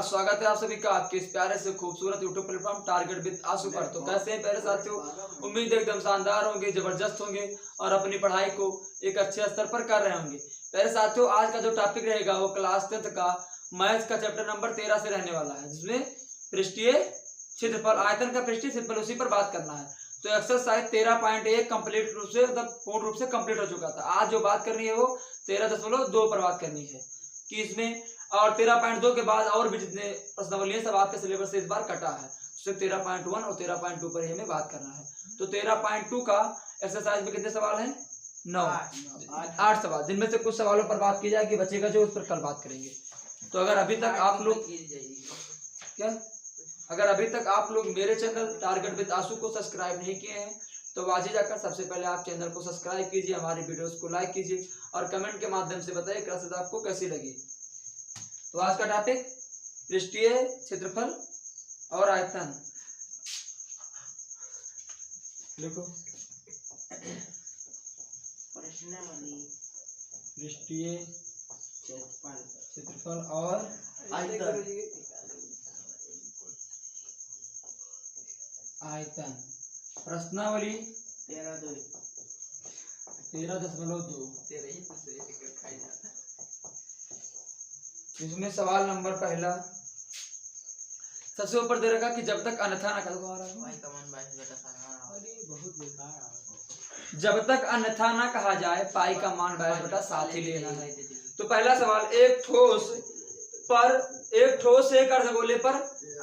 नमस्कार, स्वागत है आप सभी का आपके इस प्यारे से खूबसूरत यूट्यूब प्लेटफॉर्म टारगेट विद आशु पर। तो कैसे हैं प्यारे साथियों, उम्मीद है एकदम शानदार होंगे, जबरदस्त होंगे और अपनी पढ़ाई को एक अच्छे स्तर पर कर रहे होंगे। प्यारे साथियों, आज का जो टॉपिक रहेगा वो क्लास 10th का मैथ्स का चैप्टर नंबर 13 से रहने वाला है, जिसमें पृष्ठीय क्षेत्रफल आयतन का पृष्ठीय क्षेत्रफल उसी पर बात करना है। तो एक्सरसाइज 13.1 कंप्लीट रूप से पूर्ण रूप से कंप्लीट हो चुका था। आज जो बात करनी है वो 13.2 पर बात करनी है कि इसमें, और 13.2 के बाद और भी जितने प्रश्नावली सब आपके सिलेबस से इस बार कटा है, सिर्फ 13.1 और 13.2 पर ही हमें बात करना है। तो 13.2 का एक्सरसाइज में कितने सवाल हैं? 9, 8 सवाल, जिनमें से कुछ सवालों पर बात की जाएगी, बचेगा जो उस पर कल बात करेंगे। तो अगर अभी तक आप लोग मेरे चैनल टारगेट विद आशु को सब्सक्राइब नहीं किए हैं तो आज ही जाकर सबसे पहले आप चैनल को सब्सक्राइब कीजिए, हमारी वीडियोस को लाइक कीजिए और कमेंट के माध्यम से बताइए क्लासेस आपको कैसी लगी। तो आज का टॉपिक पृष्ठीय क्षेत्रफल और आयतन। देखो, पृष्ठीय क्षेत्रफल और आयतन। प्रश्नावली 13.2। इसमें सवाल नंबर पहला सबसे ऊपर दे रखा कि जब तक अन्यथा न कहा जाए पाई का मान 22/7 ही लेना है। तो पहला सवाल, एक ठोस एक अर्धगोले पर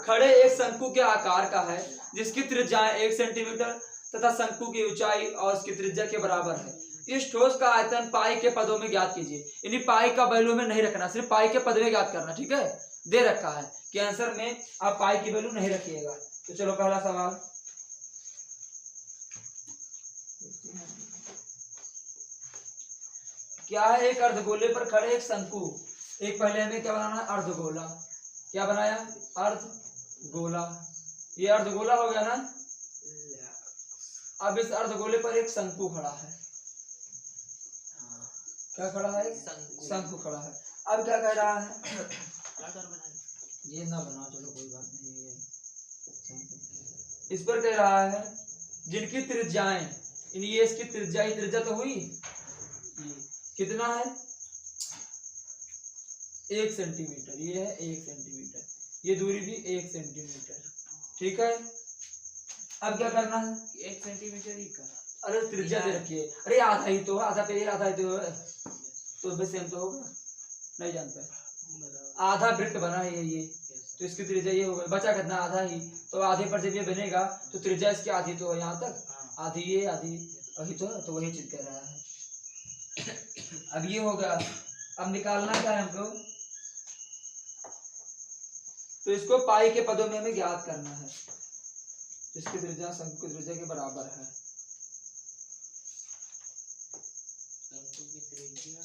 खड़े एक शंकु के आकार का है जिसकी त्रिज्या 1 सेंटीमीटर तथा शंकु की ऊंचाई और उसकी त्रिज्या के बराबर है। इस ठोस का आयतन पाई के पदों में ज्ञात कीजिए। इन्हीं पाई का वैल्यू में नहीं रखना, सिर्फ पाई के पद में ज्ञात करना, ठीक है। दे रखा है कि आंसर में आप पाई की वैल्यू नहीं रखिएगा। तो चलो पहला सवाल, क्या है? एक अर्धगोले पर खड़े एक शंकु। एक पहले हमें क्या बनाना है? अर्धगोला। क्या बनाया? अर्धगोला। ये अर्धगोला हो गया ना। अब इस अर्धगोले पर एक शंकु खड़ा है। क्या खड़ा है? शंकु खड़ा है। अब क्या कह रहा है? ये ना बनाओ, चलो कोई बात नहीं। इस पर कह रहा है जिनकी त्रिज्याएं, ये इसकी त्रिज्या तो हुई, कितना है? 1 सेंटीमीटर। ये है 1 सेंटीमीटर, ये दूरी भी 1 सेंटीमीटर, ठीक है। अब क्या करना है? 1 सेंटीमीटर ही का, अरे त्रिज्या दे रखी है। अरे आधा ही तो है, आधा पे आधा ही तो है, तो बस सेम तो होगा, नहीं जानता। आधा वृत्त बना है ये, तो इसकी त्रिज्या ये होगा। बचा कितना? आधा ही। तो आधे पर जब ये बनेगा तो त्रिज्या इसकी आधी तो है, यहाँ तक आधी, ये आधी वही तो वही चीज कह रहा है। अब ये होगा। अब निकालना क्या है हमको? तो इसको पाई के पदों में हमें ज्ञात करना है, जिसकी त्रिज्या शंकु की त्रिज्या के बराबर है। शंकु की त्रिज्या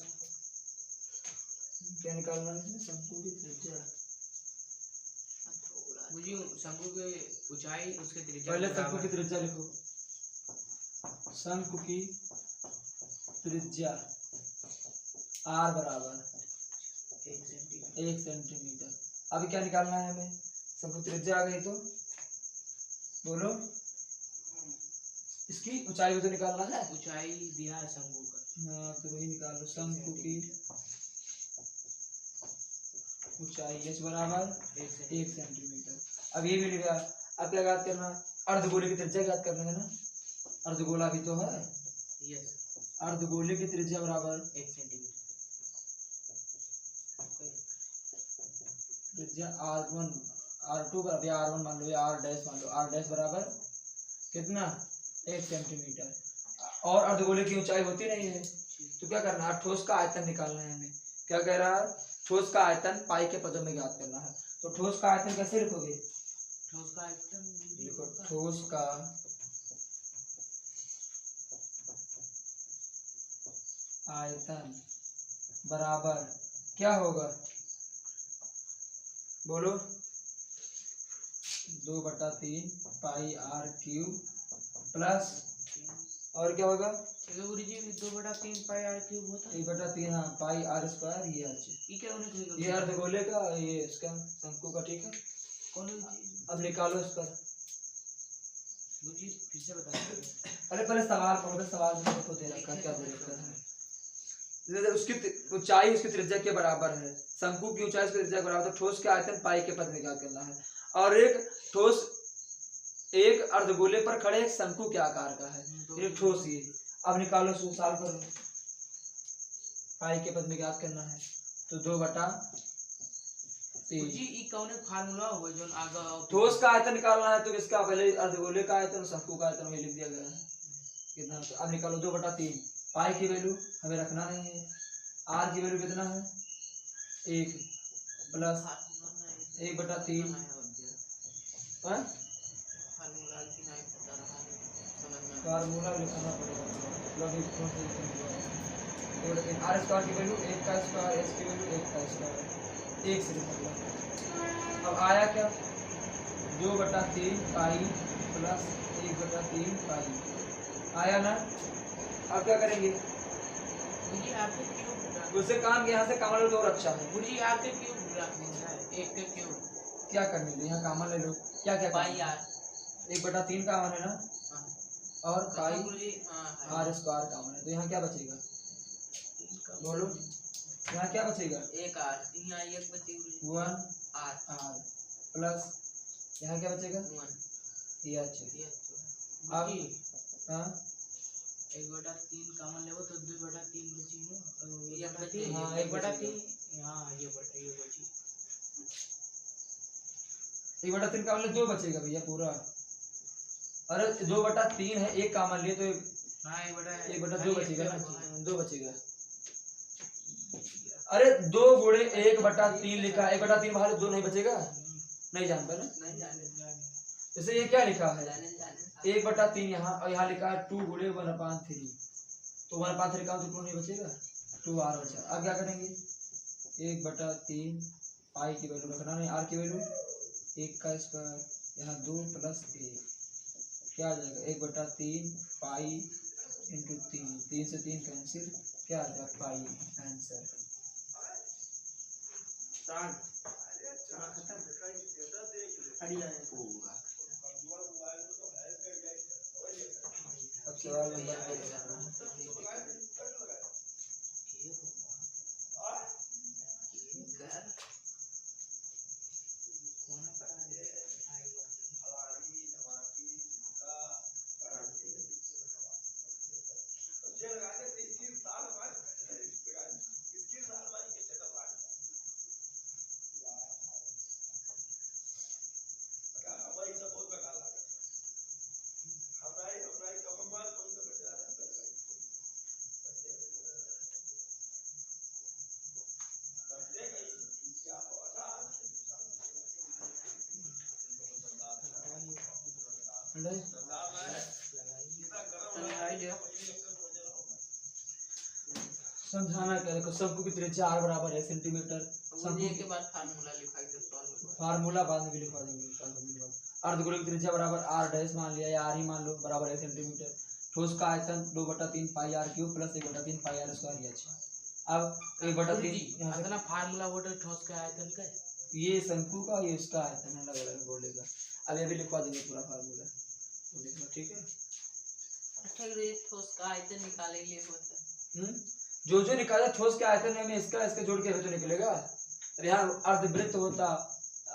क्या निकालना है? शंकु की त्रिज्या, शंकु की ऊंचाई उसके त्रिज्या, पहले शंकु की त्रिज्या लिखो। शंकु की त्रिज्या r बराबर 1 सेंटीमीटर। अभी क्या निकालना है हमें? शंकु त्रिज्या आ गई तो बोलो, इसकी ऊंचाई भी तो निकालना है। ऊंचाई दिया है शंकु का, हाँ तो वही निकालो। शंकु की ऊंचाई h बराबर 1 सेंटीमीटर। अब ये मिल गया। अब क्या ज्ञात करना? अर्धगोले की त्रिज्या ज्ञात करना है ना, अर्धगोला भी तो है। अर्धगोले की त्रिज्या बराबर 1 सेंटीमीटर। त्रिज्या r1 r2 बराबर r1 मान लो, r डैश मान लो, r डैश बराबर कितना? 1 सेंटीमीटर। और अर्धगोले की ऊंचाई होती नहीं है, तो क्या करना है? ठोस का आयतन निकालना है हमें। क्या कह रहा है? ठोस का आयतन पाई के पदों में ज्ञात करना है। तो ठोस का आयतन कैसे लिखोगे? ठोस का आयतन लिखो, ठोस का आयतन बराबर क्या होगा? बोलो, 2/3 पाई r³ प्लस और क्या होगा ठीक है गुरुजी 2/3 पाई आर क्यूब होता है 1/3 हाँ पाई आर स्क्वायर ये h ये क्या होने चाहिए ये अर्धगोले का ये इसका शंकु का ठीक है। कौन गुरुजी अब निकालो इस पर। गुरुजी फिर से बता दीजिए अरे पहले सवाल पढ़ो तो सवाल में देखो दे रखा है, क्या दे रखा है। जैसे उसकी ऊंचाई उसकी त्रिज्या के बराबर है, शंकु की ऊंचाई उसकी त्रिज्या के बराबर, तो ठोस के आयतन पाई के पद में क्या करना है। और एक ठोस एक अर्धगोले पर खड़े एक शंकु के आकार का है, ये ठोस ये। अब निकालो सवाल करो, पाई के पद में क्या करना है, तो 2/3। गुरुजी ये कौन है फार्मूला होगा जो आगे ठोस का आयतन निकालना है तो किसका, पहले अर्धगोले का आयतन शंकु का आयतन वही लिख दिया गया है कितना। तो अब निकालो 2/3। पाई की वैल्यू हमें रखना नहीं है, आर की वैल्यू कितना है 1 प्लस 1/3 फार्मूला लिखना पड़ेगा। आर स्क्वायर की वैल्यू 1 का स्क्वायर, एस की वैल्यू 1 का स्क्वायर, 1 से निकल। अब आया क्या 2/3 पाई प्लस 1/3 पाई आया ना। अब क्या करेंगे, गुरुजी आपके क्यूब उससे काम यहाँ से कामन ले लो और अच्छा है। गुरुजी आपके क्यूब रख देना है 1 के क्यूब क्या करने दो, यहाँ कामन ले लो, क्या क्या पाई आर 1/3 कामन है ना, और पाई गुरुजी हां आर स्क्वायर कामन है, तो यहाँ क्या बचेगा बोलो, यहाँ क्या बचेगा 1 आर यहाँ 1 बचे गुरुजी 1 आर आर प्लस यहाँ क्या बचेगा 1 ये अच्छा। ये अब गुरुजी हाँ 1/3 कॉमन लेवो तो 2/3 बची ना 1/3 हाँ, 1/3 हां ये बची 1/3 कामन ले 2 बचेगा भैया पूरा। अरे 2/3 है, 1 कामन लिए तो हां 1/2 बचेगा ना, 2 बचेगा। अरे 2 गुणे 1/3 लिखा, 1/3 बाहर 2 नहीं बचेगा, नहीं जान पर नहीं जाने जैसे ये क्या लिखा है जाने 1/3 यहाँ, और यहाँ लिखा है 2 गुणे 1/3, तो 1/3 का तो 2 नहीं बचेगा, 2r बचा। अब क्या करेंगे 1/3 पाई की वैल्यू रखना नहीं, आर की वैल्यू 1 का स्क्वायर, यहाँ 2 प्लस 1 क्या आ जाएगा 1/3 पाई इंटू 3 से 3 कैंसिल, क्या आ जाएगा पाई आंसर। अब सवाल नंबर समझाना क्या, देखो शंकु की त्रिज्या r बराबर है सेंटीमीटर, शंकु के बाद फार्मूला लिखा के सॉल्व फार्मूला बाद में भी लिखवा देंगे। अर्धगोले की त्रिज्या बराबर r डैश मान लिया, या r ही मान लो, बराबर है सेंटीमीटर। ठोस का आयतन 2/3 पाई r क्यूब प्लस 1/3 पाई r स्क्वायर h। अब 1/3 यहाँ से ना फार्मूला वोटर ठोस का आयतन का ये शंकु का, ये उसका आयतन अलग अलग गोले का। अब ये भी लिखवा देंगे पूरा फार्मूला, ठीक है। ठोस का आयतन निकालने के लिए होता है जो निकाला ठोस के आयतन में इसका इसका जोड़ के तो निकलेगा। अरे यहाँ अर्धवृत्त होता,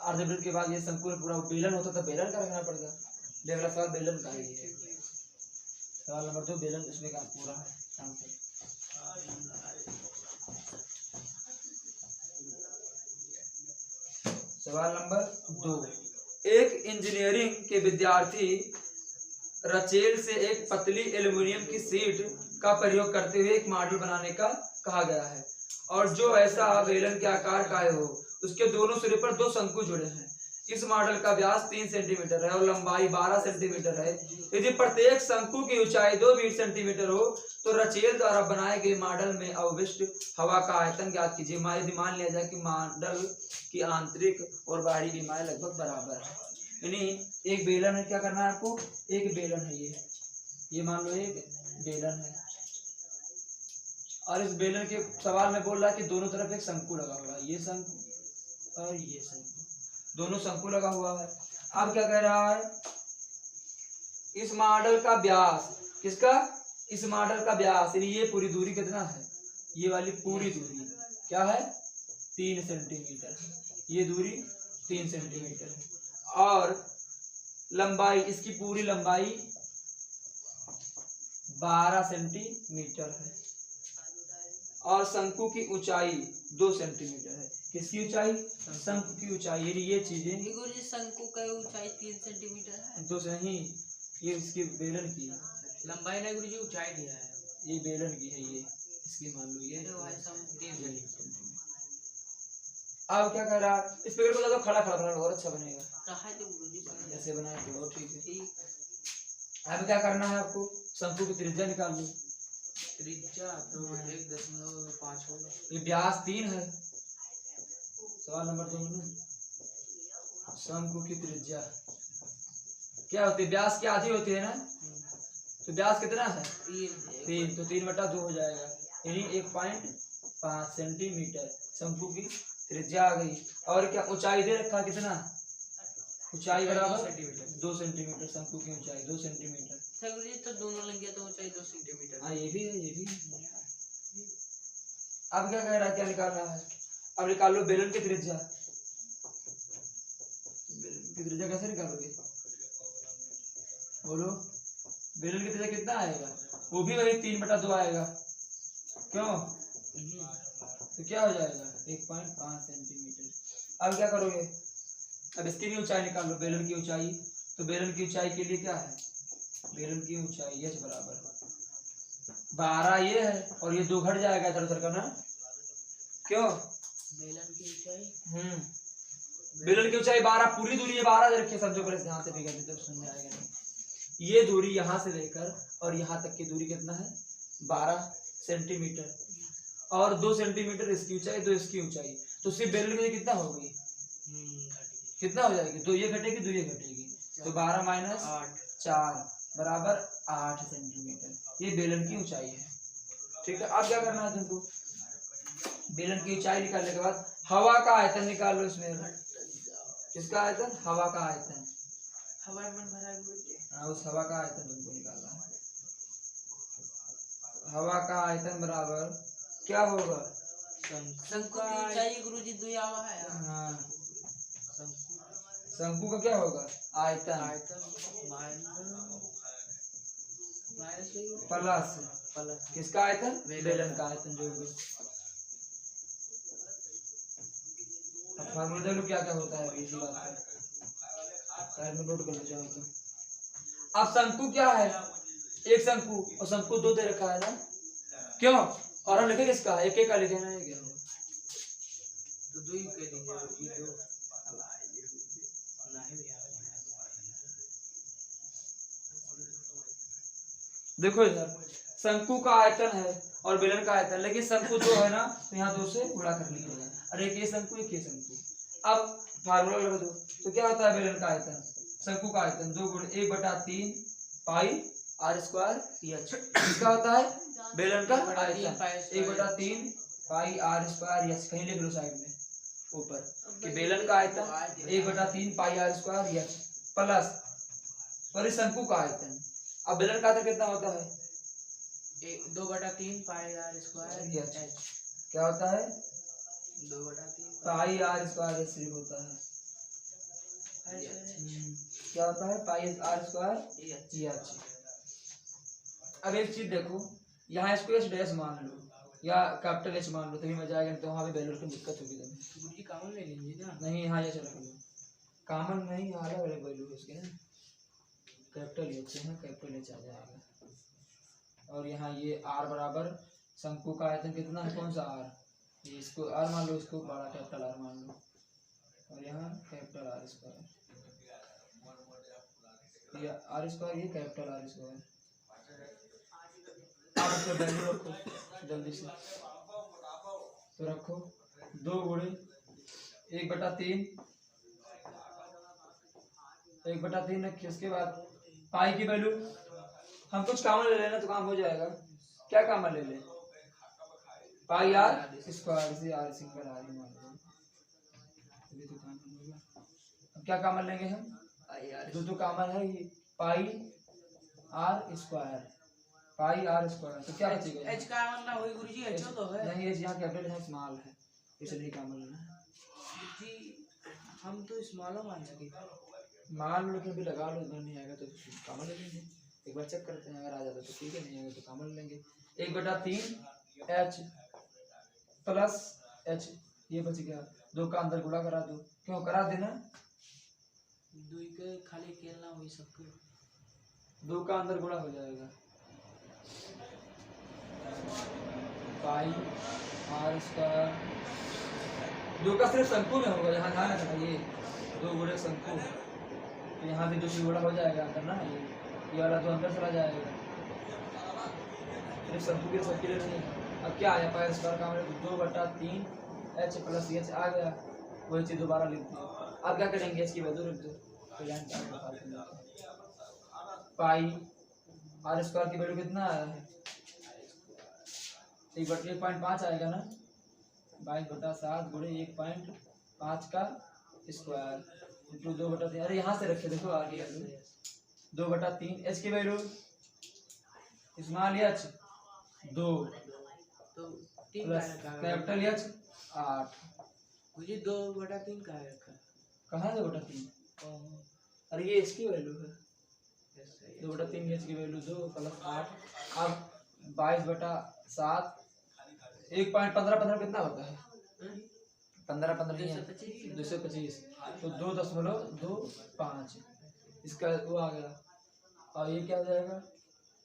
अर्धवृत्त के बाद ये शंकु पूरा बेलन होता तो बेलन का रखना पड़ेगा। अगला सवाल बेलन का ही है, सवाल नंबर 2 बेलन, उसमें का पूरा आंसर। सवाल नंबर 2, एक इंजीनियरिंग के विद्यार्थी रचेल से एक पतली एल्युमिनियम की शीट का प्रयोग करते हुए एक मॉडल बनाने का कहा गया है, और जो ऐसा बेलन के आकार का हो, उसके दोनों सिरे पर 2 शंकु जुड़े हैं। इस मॉडल का व्यास 3 सेंटीमीटर है और लंबाई 12 सेंटीमीटर है। यदि प्रत्येक शंकु की ऊंचाई 2 सेंटीमीटर हो तो रचेल द्वारा बनाए गए मॉडल में अवशिष्ट हवा का आयतन ज्ञात कीजिए। यदि मान लिया जाए कि मॉडल की आंतरिक और बाहरी विमाएं लगभग बराबर है, यानी एक बेलन है, क्या करना है आपको, एक बेलन है ये मान लो, एक बेलन है और इस बेलन के सवाल में बोल रहा है कि दोनों तरफ एक शंकु लगा हुआ है, ये शंकु और ये शंकु, दोनों शंकु लगा हुआ है। अब क्या कह रहा है, इस मॉडल का व्यास, किसका, इस मॉडल का व्यास, यानी ये पूरी दूरी कितना है, ये वाली पूरी दूरी क्या है 3 सेंटीमीटर, ये दूरी 3 सेंटीमीटर और लंबाई, इसकी पूरी लंबाई 12 सेंटीमीटर है और शंकु की ऊंचाई 2 सेंटीमीटर है। किसकी ऊंचाई, शंकु की ऊंचाई, यानी ये चीजें गुरुजी शंकु का ऊंचाई 3 सेंटीमीटर है। तो नहीं, ये इसकी बेलन की है, लंबाई नहीं गुरुजी, ऊंचाई दिया है, ये बेलन की है, ये इसकी मान लो ये भाई साहब 3 सेंटीमीटर। अब क्या कह रहा है, इस पेड़ को तो खड़ा खड़ा बना लो और अच्छा बनेगा, कहा जो गुरुजी बना ऐसे बनाए तो बहुत ठीक है। ठीक। अब क्या करना है आपको, शंकु की त्रिज्या निकाल लो, त्रिज्या तो 1.5 होगा, ये व्यास 3 है, सवाल नंबर 2 में शंकु की त्रिज्या क्या होती है, व्यास की आधी होती है ना, तो व्यास कितना है 3, तो 3/2 हो जाएगा, यानी 1.5 सेंटीमीटर शंकु की त्रिज्या आ गई। और क्या ऊंचाई दे रखा कितना, ऊंचाई बराबर 2 सेंटीमीटर, शंकु की ऊंचाई 2 सेंटीमीटर। गुरुजी तो दोनों लग गया तो ऊंचाई 2 सेंटीमीटर। हाँ ये भी है, ये भी है। अब क्या कह रहा है, क्या निकालना है, अब निकाल लो बेलन की त्रिज्या, बेलन की त्रिज्या कैसे निकालोगे, बोलो, बेलन की त्रिज्या कितना आएगा, वो भी वही 3/2 आएगा, क्यों, तो क्या हो जाएगा 1.5 सेंटीमीटर। अब क्या करोगे, अब इसकी भी ऊंचाई निकाल लो, बेलन की ऊंचाई, तो बेलन की ऊंचाई के लिए क्या है, बेलन की ऊंचाई h बराबर 12 ये है और ये 2 घट जाएगा इधर उधर का ना, क्यों, बेलन की ऊंचाई, बेलन की ऊंचाई 12, पूरी दूरी ये 12 दे रखी है, समझो, पहले ध्यान से फिगर नहीं तो सुनने आएगा नहीं। ये दूरी यहाँ से लेकर और यहाँ तक की दूरी कितना है 12 सेंटीमीटर और 2 सेंटीमीटर इसकी ऊंचाई, 2 इसकी ऊंचाई, तो सिर्फ बेलन की कितना हो गई, कितना हो जाएगी, 2 ये घटेगी 2 ये घटेगी, तो 12 माइनस 4 बराबर 8 सेंटीमीटर, ये बेलन की ऊंचाई है। ठीक है, अब क्या करना है तुमको, बेलन की ऊंचाई निकालने के बाद हवा का आयतन निकाल लो इसमें, किसका आयतन, हवा का आयतन, हवा में भरा गुरुजी, उस हवा का आयतन तुमको निकालना है। हवा का आयतन बराबर क्या होगा, शंकु की ऊंचाई गुरुजी 2 आवा है। हाँ, शंकु का क्या होगा, आयतन प्लस किसका आयतन, बेलन का आयतन जोड़ दो। अब फार्मूला देख लो क्या क्या होता है, इसी बात पर साइड में नोट करना चाहो तो। अब शंकु क्या है, एक शंकु और शंकु 2 दे रखा है ना, क्यों, और हम लिखे किसका, एक एक का लिखे ना, क्या तो 2 ही कह दीजिए, ये 2 नहीं भैया। देखो इधर शंकु का आयतन है और बेलन का आयतन, लेकिन शंकु जो है ना तो यहाँ 2 से गुणा कर लिया, अरे एक ये शंकु एक ये शंकु। अब फार्मूला लगा दो, तो क्या होता है बेलन का आयतन, शंकु का आयतन 2 × 1/3 पाई r स्क्वायर h, क्या होता है बेलन का आयतन 1/3 पाई r स्क्वायर h, कहीं लिख लो साइड में ऊपर कि बेलन का आयतन 1/3 पाई r स्क्वायर h प्लस और इस शंकु का आयतन। अब बेलन का आयतन कितना होता है 2/3 पाई r स्क्वायर h, क्या होता है 2/3 पाई r स्क्वायर h सिर्फ होता है, क्या होता है पाई r स्क्वायर h। अब एक चीज देखो, यहाँ इसको h डैश मान लो या कैपिटल H मान लो तभी मजा आएगा, तो वहाँ पे वैल्यू की दिक्कत होगी तुम्हें। गुरुजी कॉमन ले लीजिए ना, नहीं यहाँ ये रख लो, कॉमन नहीं, अलग अलग वैल्यू है उसके ना, कैपिटल H है, कैपिटल H आ जाएगा। और यहाँ ये r बराबर शंकु का आयतन कितना है, कौन सा r, ये इसको r मान लो, इसको बड़ा कैपिटल R मान लो, और यहाँ कैपिटल R स्क्वायर, ये R स्क्वायर, ये कैपिटल R स्क्वायर। आप इसको वैल्यू रखो जल्दी से, तो रखो 2 × 1/3 रखिए, उसके बाद पाई की वैल्यू हम कुछ कॉमन ले लेना तो काम हो जाएगा। क्या कॉमन ले लें? पाई आर स्क्वायर से आर सिंगल आर ही मान लो, ये तो कॉमन हो गया। अब क्या कॉमन लेंगे हम? जो तो कॉमन है ये pi r square, pi r square, तो क्या बचेगा? एच का मतलब वही गुरुजी एच तो है नहीं, एच यहाँ कैपिटल है, स्मॉल है, इसलिए कॉमन लेना है। जी। हम तो स्मॉल मान सके, मान लो कि भी लगा लो, इधर नहीं आएगा तो कॉमन ले लेंगे। एक बार चेक करते हैं, अगर आ जाता तो ठीक है, नहीं आएगा तो कॉमन लेंगे। 1/3 एच प्लस एच, ये बच गया। 2 का अंदर गुणा करा दो, क्यों करा देना? दुई के खाली खेलना वही सबके 2 का अंदर गुणा हो जाएगा। पाई आर स्क्वायर, 2 का सिर्फ शंकु में होगा, यहाँ ध्यान रखना, ये 2 गुणे शंकु, तो यहाँ भी 2 से गुणा हो जाएगा अंदर ना, ये वाला तो अंदर चला जाएगा, सिर्फ शंकु के सबके लिए नहीं। अब क्या आया? पाई स्क्वायर का मतलब 2/3 एच प्लस एच आ गया, वही चीज दोबारा लिख दिया। अब क्या करेंगे? इसकी वैल्यू रख दो, तो लाइन पाई आर स्क्वायर की वैल्यू कितना आया है? 1/1.5 आएगा ना, 22/7 गुणे 1.5 का स्क्वायर इंटू 2/3। अरे यहाँ से रखे, देखो आ गया 2/3 एच की वैल्यू स्मॉल एच 2 तो 3 प्लस कैपिटल एच 8। मुझे 2/3 का रखा कहाँ 2/3? अरे ये इसकी वैल्यू है, 2/3 एच की वैल्यू 2 प्लस 8। अब 22/7 1.15 कितना होता है? 15 225, तो 2.25 इसका वो आ गया। और ये क्या हो जाएगा?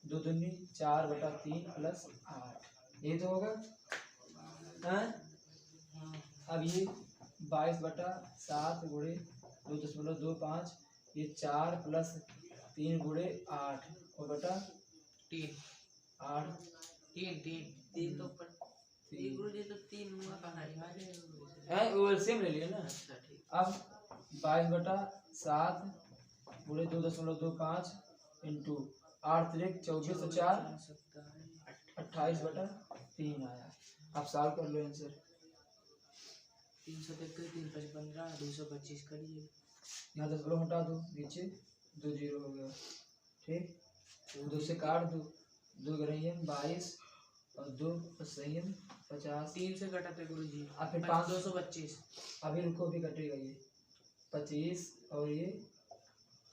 2 दूनी 4/3 प्लस 8, ये तो होगा हैं? अब ये 22/7 गुणे 2.25, ये 4 प्लस 3 गुणे 8 और बटा 3 8 3 तो पर ये गुरुजी तो 3 में कहां है, वो एलसीएम ले लिए ना। अच्छा ठीक। अब 22/7 गुणे 2.25 इंटू 8 3 24 और 4 28/3 आया। आप सॉल्व कर लो आंसर। 333 3 5 15 225 करिए। यहाँ 10 किलो हटा दो, नीचे 2 0 हो गया, ठीक। 2 से काट दो, 2 ग्रहियन 22 और 2 संयम 50। 3 से कटाते गुरुजी, अब फिर 225। अभी रुको, भी कटेगा ये 25 और ये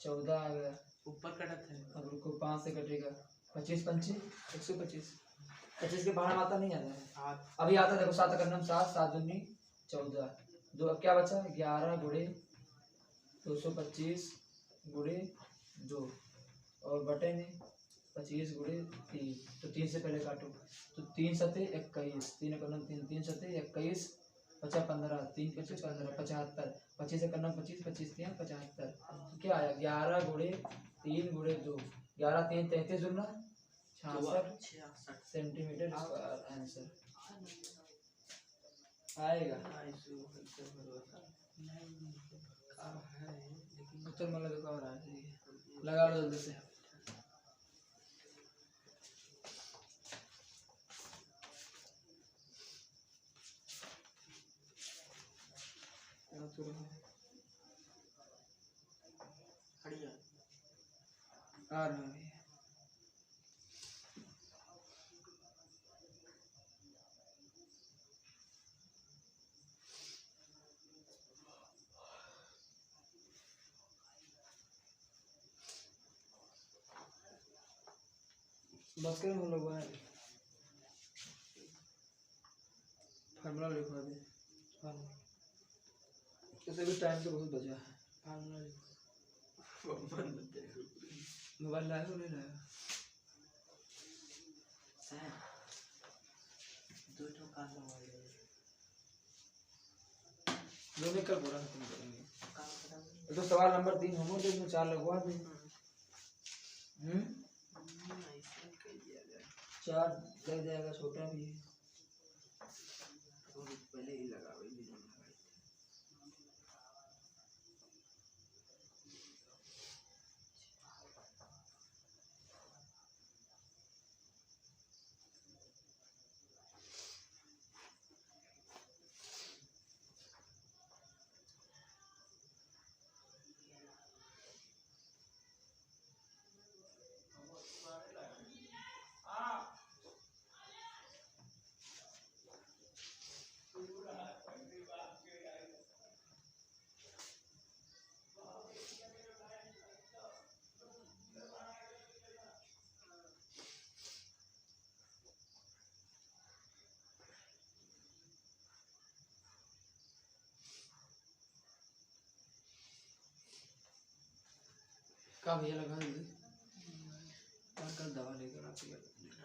14 आ गया, ऊपर कटत है। अब रुको 5 से कटेगा 25 पंचे 125, 25 के बाहर माता नहीं आता है, अभी आता देखो 7 का नाम 7 7 दूनी 14, 2 अब क्या बचा 11 गुणे 225 गुणे 2 और बटे में 25 गुणे 3, तो 3 से पहले काटो, तो 3 सते 21, 3 का नाम 3 3 सते 21 बचा 15, 3 5 15 75, 25 का नाम 25 25 3 75, तो क्या आया 11 गुणे 3 गुणे 2, 11 3 33 दूना 66 सेंटीमीटर स्क्वायर आंसर आएगा। उत्तर मतलब देखो और आ जाएगी, लगा लो जल्दी से। आ रहा है बस करें हम लोग फार्मूला लिखवा दे, इसे भी टाइम तो बहुत बचा है। मोबाइल लाया हो नहीं लाया? दोनों कल पूरा खत्म करेंगे, तो सवाल नंबर 3 होमवर्क में 4 लगवा दे। 4 लग जाएगा, छोटा भी है। पहले ही लगा का भैया लगा दे कल दवा लेकर आप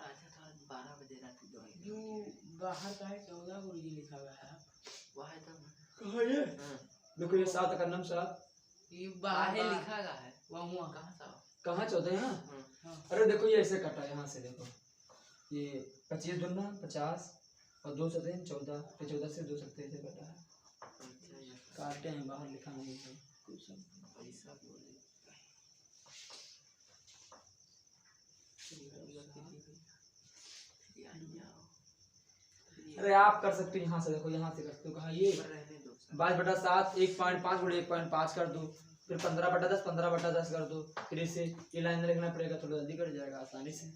राजा था 12 बजे रात की दवाई क्यों बाहर का है 14 गुरुजी लिखा हुआ है वहाँ तो कहाँ ये देखो ये 7 का नाम 7 ये बाहर लिखा गया है वहाँ हुआ कहाँ 14 है ना। अरे देखो ये ऐसे कटा है यहाँ से देखो ये 25 दूना 50 और 2 7 14 फिर 14 से 2 सकते ऐसे कटा है काटे हैं बाहर लिखा नहीं है कुछ पैसा बोले अरे आप कर सकते हो यहाँ से देखो यहाँ से करते हो कहाँ ये 22/7 1.5 कर दो फिर 15/10 15/10 कर दो फिर इसे ये लाइन लिखना पड़ेगा थोड़ा जल्दी कर जाएगा आसानी से।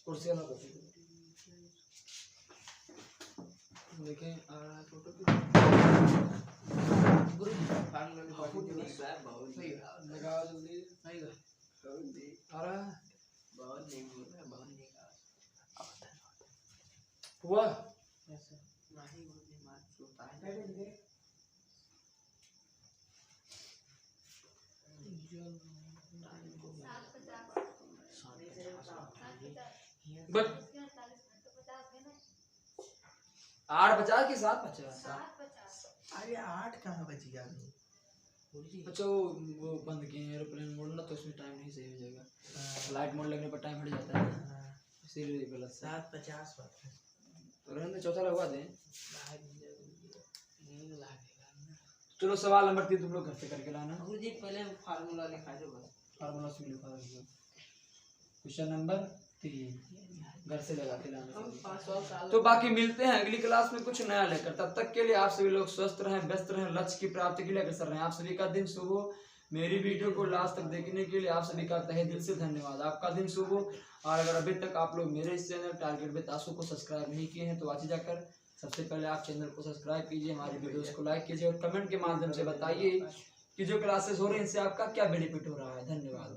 कुर्सी वाला देखें लगाओ जल्दी आ रहा है बहुत नहीं बोल रहा बहुत नहीं कहा हुआ नहीं बोलने मार चुका है बट 850 की 750 अरे 8 कहाँ बच गया अच्छा वो बंद किए हैं एरोप्लेन मोड ना तो उसमें टाइम नहीं सही हो जाएगा फ्लाइट मोड लगने पर टाइम हट जाता है इसीलिए गलत 7:50 तो रहने चौथा लगवा दें। चलो सवाल नंबर 3 तुम लोग घर से करके लाना गुरुजी पहले फार्मूला लिखा दो बस फार्मूला से लिखा दो क्वेश्चन नंबर 3 घर से लगा के लाना। तो बाकी मिलते हैं अगली क्लास में कुछ नया लेकर तब तक के लिए आप सभी लोग स्वस्थ रहें व्यस्त रहें लक्ष्य की प्राप्ति के लिए अग्रसर रहें। आप सभी का दिन शुभ हो। मेरी वीडियो को लास्ट तक देखने के लिए आप सभी का तहे दिल से धन्यवाद। आपका दिन शुभ हो। और अगर अभी तक आप लोग मेरे इस चैनल टारगेट विद आशु को सब्सक्राइब नहीं किए हैं तो आज ही जाकर सबसे पहले आप चैनल को सब्सक्राइब कीजिए हमारी वीडियोस को लाइक कीजिए और कमेंट के माध्यम से बताइए कि जो क्लासेस हो रही हैं इनसे आपका क्या बेनिफिट हो रहा है। धन्यवाद।